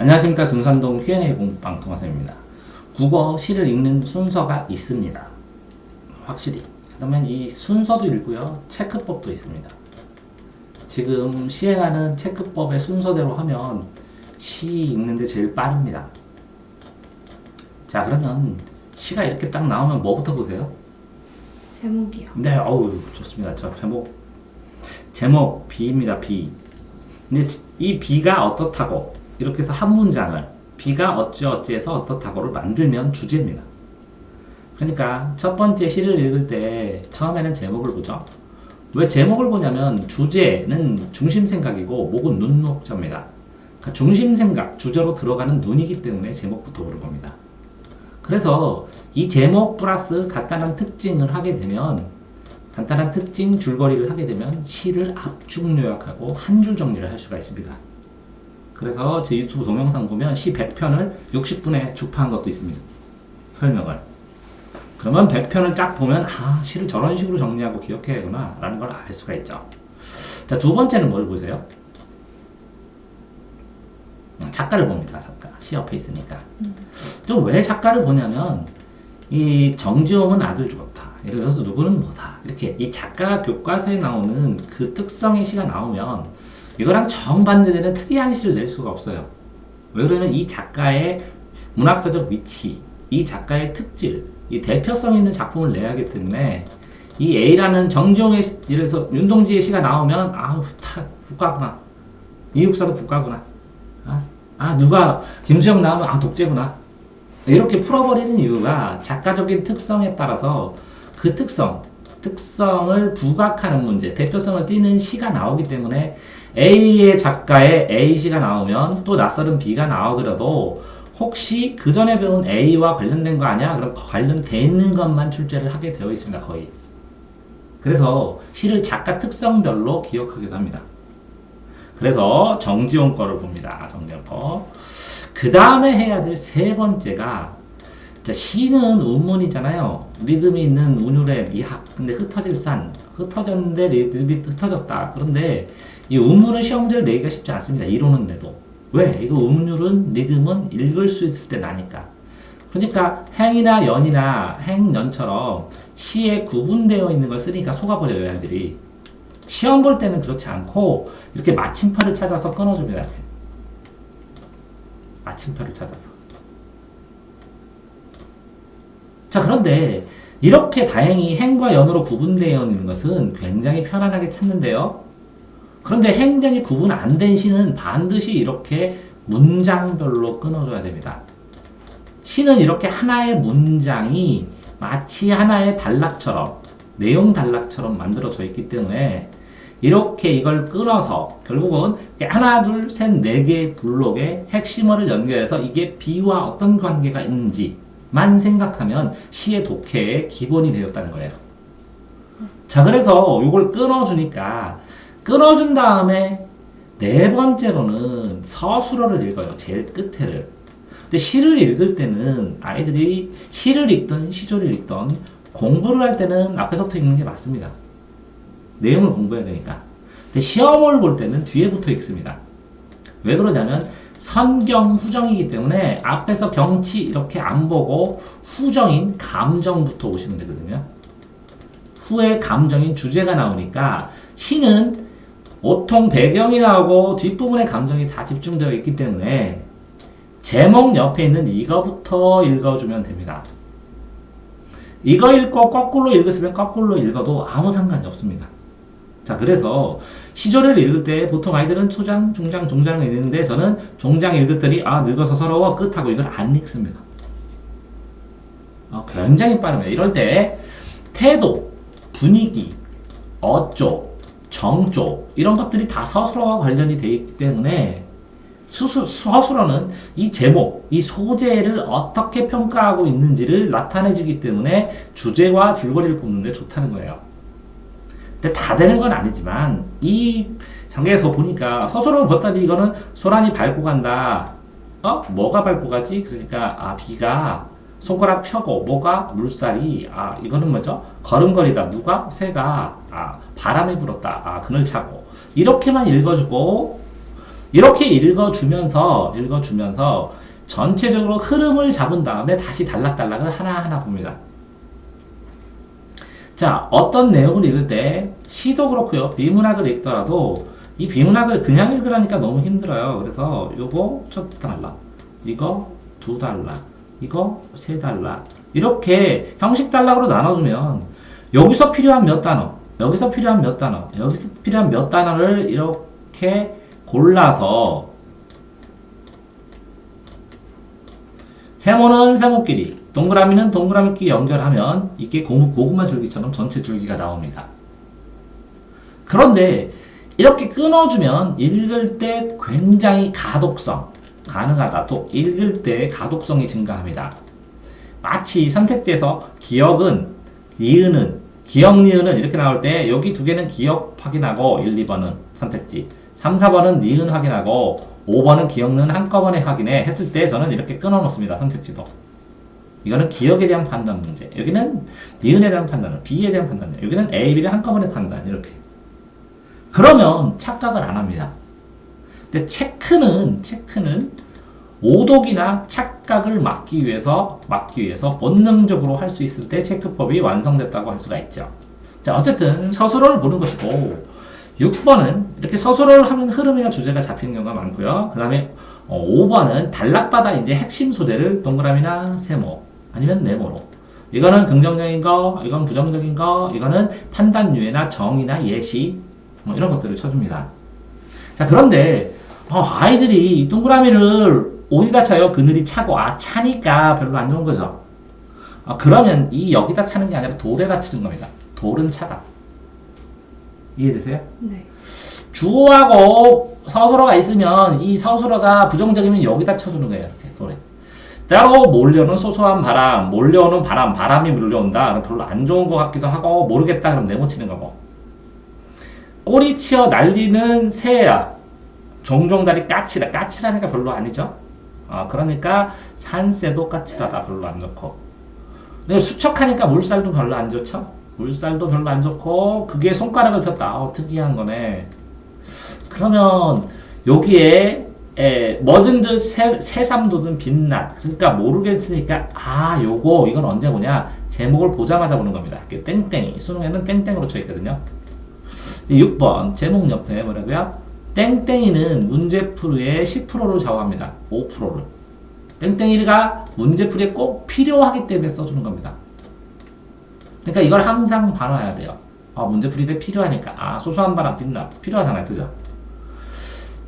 안녕하십니까. 등산동 Q&A 공부방 동화쌤입니다. 국어 시를 읽는 순서가 있습니다. 확실히. 그러면 이 순서도 있고요. 체크법도 있습니다. 지금 시행하는 체크법의 순서대로 하면 시 읽는데 제일 빠릅니다. 자, 그러면 시가 이렇게 딱 나오면 뭐부터 보세요? 제목이요. 네, 어우, 좋습니다. 제목 B입니다. B. 근데 이 B가 어떻다고 이렇게 해서 한 문장을 B가 어찌어찌해서 어떻다고를 만들면 주제입니다. 그러니까 첫 번째 시를 읽을 때 처음에는 제목을 보죠. 왜 제목을 보냐면 주제는 중심생각이고 목은 눈목자입니다. 그러니까 중심생각, 주제로 들어가는 눈이기 때문에 제목부터 보는 겁니다. 그래서 이 제목 플러스 간단한 특징을 하게 되면 간단한 특징 줄거리를 하게 되면 시를 압축 요약하고 한 줄 정리를 할 수가 있습니다. 그래서 제 유튜브 동영상 보면 시 100편을 60분에 주파한 것도 있습니다. 설명을. 그러면 100편을 쫙 보면 아, 시를 저런 식으로 정리하고 기억해야 하구나 라는 걸 알 수가 있죠. 자, 두 번째는 뭘 보세요? 작가를 봅니다. 작가. 시 옆에 있으니까. 또 왜 작가를 보냐면 이 정지용은 아들 죽었다. 예를 들어서 누구는 뭐다. 이렇게 이 작가 교과서에 나오는 그 특성의 시가 나오면 이거랑 정반대되는 특이한 시를 낼 수가 없어요. 왜 그러면 이 작가의 문학사적 위치, 이 작가의 특질, 이 대표성 있는 작품을 내야 하기 때문에 이 A라는 정지용의 예를 들어서 윤동지의 시가 나오면 아우 다 국가구나. 이육사도 국가구나. 누가 김수영 나오면 아 독재구나. 이렇게 풀어버리는 이유가 작가적인 특성에 따라서 그 특성을 부각하는 문제, 대표성을 띠는 시가 나오기 때문에 A의 작가의 A시가 나오면 또 낯설은 B가 나오더라도 혹시 그 전에 배운 A와 관련된 거 아니야? 그럼 관련돼 있는 것만 출제를 하게 되어 있습니다, 거의. 그래서 시를 작가 특성별로 기억하기도 합니다. 그래서 정지용 거를 봅니다. 정지용 거. 그 다음에 해야 될 세 번째가 시는 운문이잖아요. 리듬이 있는 운율의 미학. 근데 흩어질 산. 흩어졌는데 리듬이 흩어졌다. 그런데 이 운문은 시험 문제를 내기가 쉽지 않습니다. 이론은데도. 왜? 이거 운율은 리듬은 읽을 수 있을 때 나니까. 그러니까 행이나 연이나 행연처럼 시에 구분되어 있는 걸 쓰니까 속아버려요, 애들이. 시험 볼 때는 그렇지 않고 이렇게 마침표를 찾아서 끊어줍니다. 이렇게. 마침표를 찾아서. 자, 그런데 이렇게 다행히 행과 연으로 구분되어 있는 것은 굉장히 편안하게 찾는데요. 그런데 행연이 구분 안 된 시는 반드시 이렇게 문장별로 끊어줘야 됩니다. 시는 이렇게 하나의 문장이 마치 하나의 단락처럼, 내용 단락처럼 만들어져 있기 때문에 이렇게 이걸 끊어서 결국은 하나, 둘, 셋, 네 개의 블록의 핵심어를 연결해서 이게 B와 어떤 관계가 있는지만 생각하면 시의 독해의 기본이 되었다는 거예요. 자, 그래서 이걸 끊어주니까 끊어준 다음에 네 번째로는 서술어를 읽어요. 제일 끝에를. 근데 시를 읽을 때는 아이들이 시를 읽든 시조를 읽든 공부를 할 때는 앞에서부터 읽는 게 맞습니다. 내용을 공부해야 되니까. 근데 시험을 볼 때는 뒤에 붙어 읽습니다. 왜 그러냐면 선경 후정이기 때문에 앞에서 경치 이렇게 안 보고 후정인 감정부터 오시면 되거든요. 후에 감정인 주제가 나오니까 시는 보통 배경이 나오고 뒷부분에 감정이 다 집중되어 있기 때문에 제목 옆에 있는 이거부터 읽어주면 됩니다. 이거 읽고 거꾸로 읽었으면 거꾸로 읽어도 아무 상관이 없습니다. 자, 그래서 시조를 읽을 때 보통 아이들은 초장, 중장, 종장을 읽는데 저는 종장 읽었더니 늙어서 서러워 끝하고 이걸 안 읽습니다. 굉장히 빠릅니다. 이럴 때 태도, 분위기, 어조, 정조 이런 것들이 다 서술어와 관련이 되어 있기 때문에 서술어는 이 제목, 이 소재를 어떻게 평가하고 있는지를 나타내주기 때문에 주제와 줄거리를 뽑는데 좋다는 거예요. 근데 다 되는 건 아니지만 이 장계에서 보니까 서술어를 봤더니 이거는 소란이 밟고 간다. 뭐가 밟고 가지? 그러니까 비가 손가락 펴고 뭐가 물살이 이거는 뭐죠? 걸음걸이다. 누가? 새가 바람이 불었다. 그늘 차고 이렇게만 읽어주고 이렇게 읽어주면서 전체적으로 흐름을 잡은 다음에 다시 단락단락을 하나하나 봅니다. 자, 어떤 내용을 읽을 때 시도 그렇고요. 비문학을 읽더라도 이 비문학을 그냥 읽으라니까 너무 힘들어요. 그래서 요거 첫 단락, 이거 두 단락, 이거 세 단락 이렇게 형식 단락으로 나눠주면 여기서 필요한 몇 단어, 여기서 필요한 몇 단어, 여기서 필요한 몇 단어를 이렇게 골라서 세모는 세모끼리, 동그라미는 동그라미끼리 연결하면 이게 고구마 줄기처럼 전체 줄기가 나옵니다. 그런데 이렇게 끊어주면 읽을 때 굉장히 가능하다. 또 읽을 때 가독성이 증가합니다. 마치 선택지에서 기억은, 니은은, 기억, 니은은 이렇게 나올 때 여기 두 개는 기억 확인하고 1, 2번은 선택지, 3, 4번은 니은 확인하고 5번은 기억, 니은 한꺼번에 확인해 했을 때 저는 이렇게 끊어 놓습니다. 선택지도. 이거는 기억에 대한 판단 문제. 여기는 니은에 대한 판단, B에 대한 판단. 여기는 A, B를 한꺼번에 판단. 이렇게. 그러면 착각을 안 합니다. 근데 체크는 오독이나 착각을 막기 위해서 본능적으로 할 수 있을 때 체크법이 완성됐다고 할 수가 있죠. 자, 어쨌든 서술어를 보는 것이고 6번은 이렇게 서술어를 하면 흐름이나 주제가 잡히는 경우가 많고요. 그 다음에 5번은 단락바다 이제 핵심 소재를 동그라미나 세모 아니면 네모로, 이거는 긍정적인 거, 이건 부정적인 거, 이거는 판단 유예나 정의나 예시 뭐 이런 것들을 쳐줍니다. 자, 그런데 아이들이 이 동그라미를 어디다 쳐요? 그늘이 차고, 차니까 별로 안 좋은 거죠. 그러면 이 여기다 차는 게 아니라 돌에다 치는 겁니다. 돌은 차다. 이해되세요? 네. 주어하고 서술어가 있으면 이 서술어가 부정적이면 여기다 쳐주는 거예요. 이렇게 돌에. 때로 몰려오는 소소한 바람, 바람이 몰려온다. 별로 안 좋은 것 같기도 하고 모르겠다. 그럼 네모 치는 거고. 꼬리 치어 날리는 새야. 종종 다리 까칠하니까 별로 아니죠. 그러니까 산새도 까칠하다. 별로 안 좋고. 수척하니까 물살도 별로 안 좋죠. 물살도 별로 안 좋고 그게 손가락을 폈다. 특이한 거네. 그러면 여기에 멎은 듯 새삼 돋은 빛낮. 그러니까 모르겠으니까 이건 언제 보냐? 제목을 보자마자 보는 겁니다. 이렇게 땡땡이. 수능에는 땡땡으로 쳐 있거든요. 6번 제목 옆에 뭐라고요? 땡땡이는 문제풀이의 10%를 좌우합니다. 5%를. 땡땡이가 문제풀이에 꼭 필요하기 때문에 써주는 겁니다. 그러니까 이걸 항상 봐놔야 돼요. 문제풀이 때 필요하니까. 소소한 바람 빛낮 필요하잖아요. 그죠?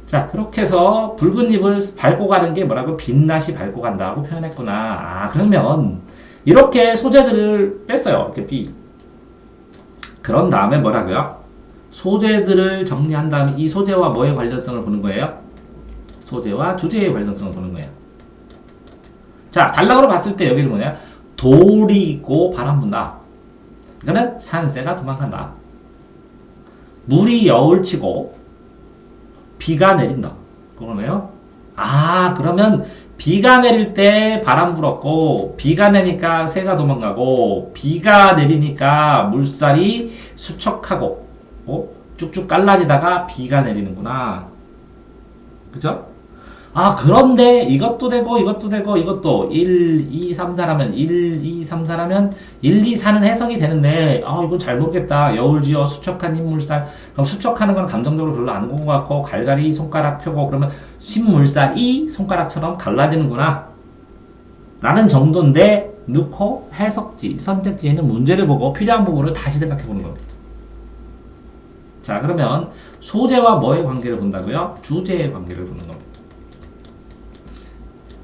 자, 그렇게 해서 붉은 잎을 밟고 가는 게 뭐라고? 빛낮이 밟고 간다고 표현했구나. 그러면 이렇게 소재들을 뺐어요. 이렇게 B. 그런 다음에 뭐라고요? 소재들을 정리한 다음에 이 소재와 뭐의 관련성을 보는 거예요? 소재와 주제의 관련성을 보는 거예요. 자, 단락으로 봤을 때 여기는 뭐냐? 돌이 있고 바람 분다. 이거는 산새가 도망간다. 물이 여울치고 비가 내린다. 그러네요. 그러면 비가 내릴 때 바람 불었고 비가 내니까 새가 도망가고 비가 내리니까 물살이 수척하고 쭉쭉 깔라지다가 비가 내리는구나. 그죠? 그런데 이것도 되고 이것도 1, 2, 3, 4라면 1, 2, 3, 4라면 1, 2, 4는 해석이 되는데 이건 잘 모르겠다. 여울지어 수척한 흰물살. 그럼 수척하는 건 감정적으로 별로 안 좋은 것 같고 갈갈이 손가락 펴고 그러면 흰물살이 손가락처럼 갈라지는구나 라는 정도인데 넣고 해석지, 선택지에는 문제를 보고 필요한 부분을 다시 생각해 보는 겁니다. 자, 그러면 소재와 뭐의 관계를 본다고요? 주제의 관계를 보는 겁니다.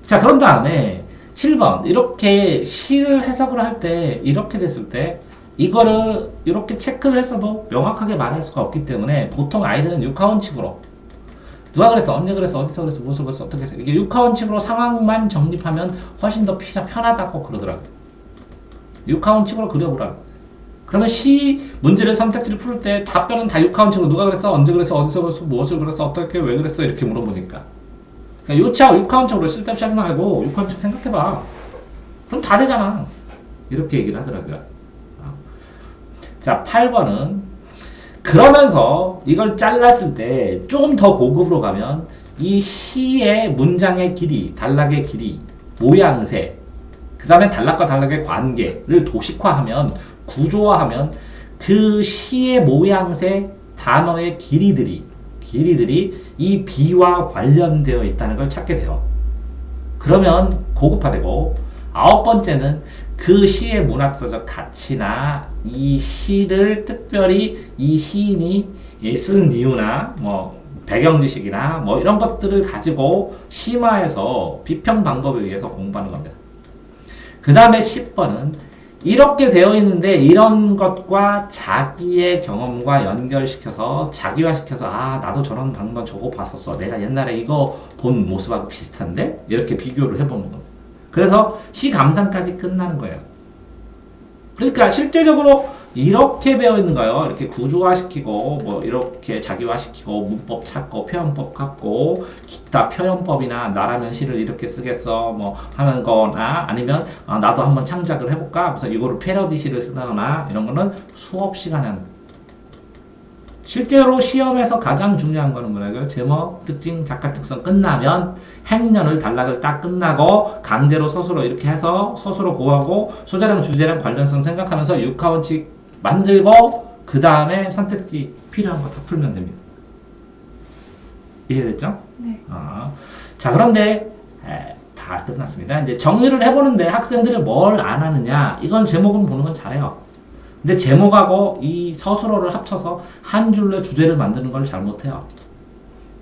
자, 그런 다음에 7번 이렇게 시를 해석을 할 때 이렇게 됐을 때 이거를 이렇게 체크를 했어도 명확하게 말할 수가 없기 때문에 보통 아이들은 육하원칙으로 누가 그랬어? 언제 그랬어? 어디서 그랬어? 무엇을 그랬어? 어떻게 했어? 이게 육하원칙으로 상황만 정립하면 훨씬 더 편하다고 그러더라고요. 육하원칙으로 그려보라고. 그러면 시 문제를 선택지를 풀 때 답변은 다 육하원칙으로 누가 그랬어? 언제 그랬어? 어디서 그랬어? 무엇을 그랬어? 어떻게 왜 그랬어? 이렇게 물어보니까 그러니까 육하원칙으로 쓸데없이 하지 말고 육하원칙 생각해봐. 그럼 다 되잖아. 이렇게 얘기를 하더라고요. 자, 8번은 그러면서 이걸 잘랐을 때 조금 더 고급으로 가면 이 시의 문장의 길이, 단락의 길이, 모양새, 그 다음에 단락과 단락의 관계를 도식화하면, 구조화하면 그 시의 모양새, 단어의 길이들이 이 비와 관련되어 있다는 걸 찾게 돼요. 그러면 고급화되고, 아홉 번째는 그 시의 문학서적 가치나 이 시를 특별히 이 시인이 쓴 이유나 뭐 배경 지식이나 뭐 이런 것들을 가지고 심화해서 비평 방법에 의해서 공부하는 겁니다. 그 다음에 10번은 이렇게 되어 있는데 이런 것과 자기의 경험과 연결시켜서 자기화시켜서 아 나도 저런 방법 저거 봤었어. 내가 옛날에 이거 본 모습하고 비슷한데? 이렇게 비교를 해보는 겁니다. 그래서 시 감상까지 끝나는 거예요. 그러니까 실제적으로 이렇게 배워 있는 거예요. 이렇게 구조화시키고 뭐 이렇게 자기화시키고 문법 찾고 표현법 갖고 기타 표현법이나 나라면 시를 이렇게 쓰겠어 뭐 하는 거나 아니면 나도 한번 창작을 해볼까 그래서 이거를 패러디 시를 쓰거나 이런 거는 수업 시간에 하는 거예요. 실제로 시험에서 가장 중요한 거는 뭐냐고요? 제목, 특징, 작가 특성 끝나면 행렬을 단락을 딱 끝나고 강제로 서술로 이렇게 해서 서술로 고하고 소재랑 주제랑 관련성 생각하면서 6하원칙 만들고 그 다음에 선택지 필요한 거 다 풀면 됩니다. 이해됐죠? 네. 자 그런데 다 끝났습니다. 이제 정리를 해보는데 학생들이 뭘 안 하느냐 이건 제목은 보는 건 잘해요. 근데 제목하고 이 서술어를 합쳐서 한 줄로 주제를 만드는 걸 잘못해요.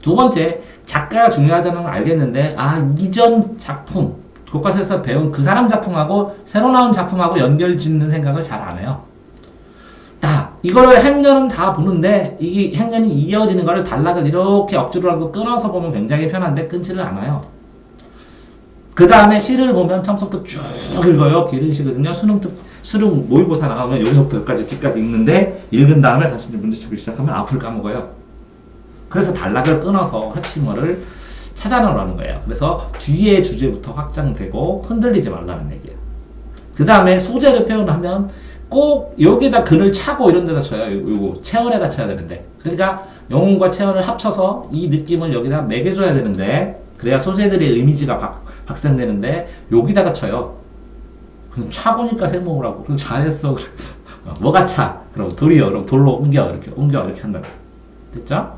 두 번째, 작가가 중요하다는 걸 알겠는데 이전 작품, 교과서에서 배운 그 사람 작품하고 새로 나온 작품하고 연결 짓는 생각을 잘 안 해요. 이거를 행렬은 다 보는데 이게 행렬이 이어지는 거를 단락을 이렇게 억지로라도 끊어서 보면 굉장히 편한데 끊지를 않아요. 그 다음에 시를 보면 처음부터 쭉 읽어요. 길은 시거든요. 수능 모의고사 나가면 여기서부터 여기까지 뒤까지 읽는데 읽은 다음에 다시 문제 치기 시작하면 앞을 까먹어요. 그래서 단락을 끊어서 핵심어를 찾아내라는 거예요. 그래서 뒤에 주제부터 확장되고 흔들리지 말라는 얘기예요. 그 다음에 소재를 표현하면 꼭 여기다 글을 차고 이런 데다 쳐요. 요거 체언에다 쳐야 되는데 그러니까 영혼과 체언을 합쳐서 이 느낌을 여기다 매겨줘야 되는데 그래야 소재들의 이미지가 박생되는데 여기다가 쳐요. 그럼 차고니까 생목을 그럼 잘했어. 뭐가 차? 그럼 돌이요. 그럼 돌로 옮겨 이렇게 한다고. 됐죠?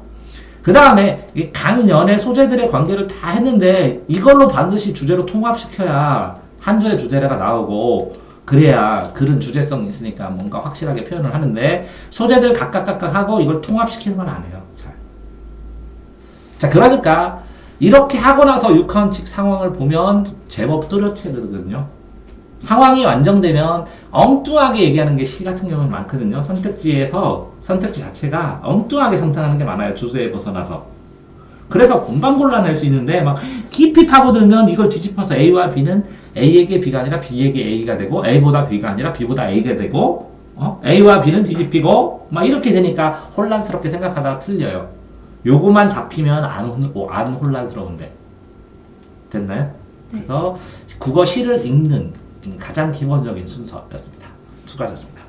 그 다음에 이 각 연의 소재들의 관계를 다 했는데 이걸로 반드시 주제로 통합시켜야 한 줄의 주제가 나오고 그래야 글은 주제성이 있으니까 뭔가 확실하게 표현을 하는데 소재들 각각 하고 이걸 통합시키는 건 안 해요. 잘. 자 그러니까 이렇게 하고 나서 6하원칙 상황을 보면 제법 뚜렷해지거든요. 상황이 완성되면 엉뚱하게 얘기하는 게 시 같은 경우는 많거든요. 선택지 자체가 엉뚱하게 상상하는 게 많아요. 주제에 벗어나서. 그래서 곤방곤란할 수 있는데 막 깊이 파고들면 이걸 뒤집어서 A와 B는 A에게 B가 아니라 B에게 A가 되고 A보다 B가 아니라 B보다 A가 되고 A와 B는 뒤집히고 막 이렇게 되니까 혼란스럽게 생각하다가 틀려요. 요거만 잡히면 안 혼란스러운데 됐나요? 네. 그래서 국어 시를 읽는 가장 기본적인 순서였습니다. 수고하셨습니다.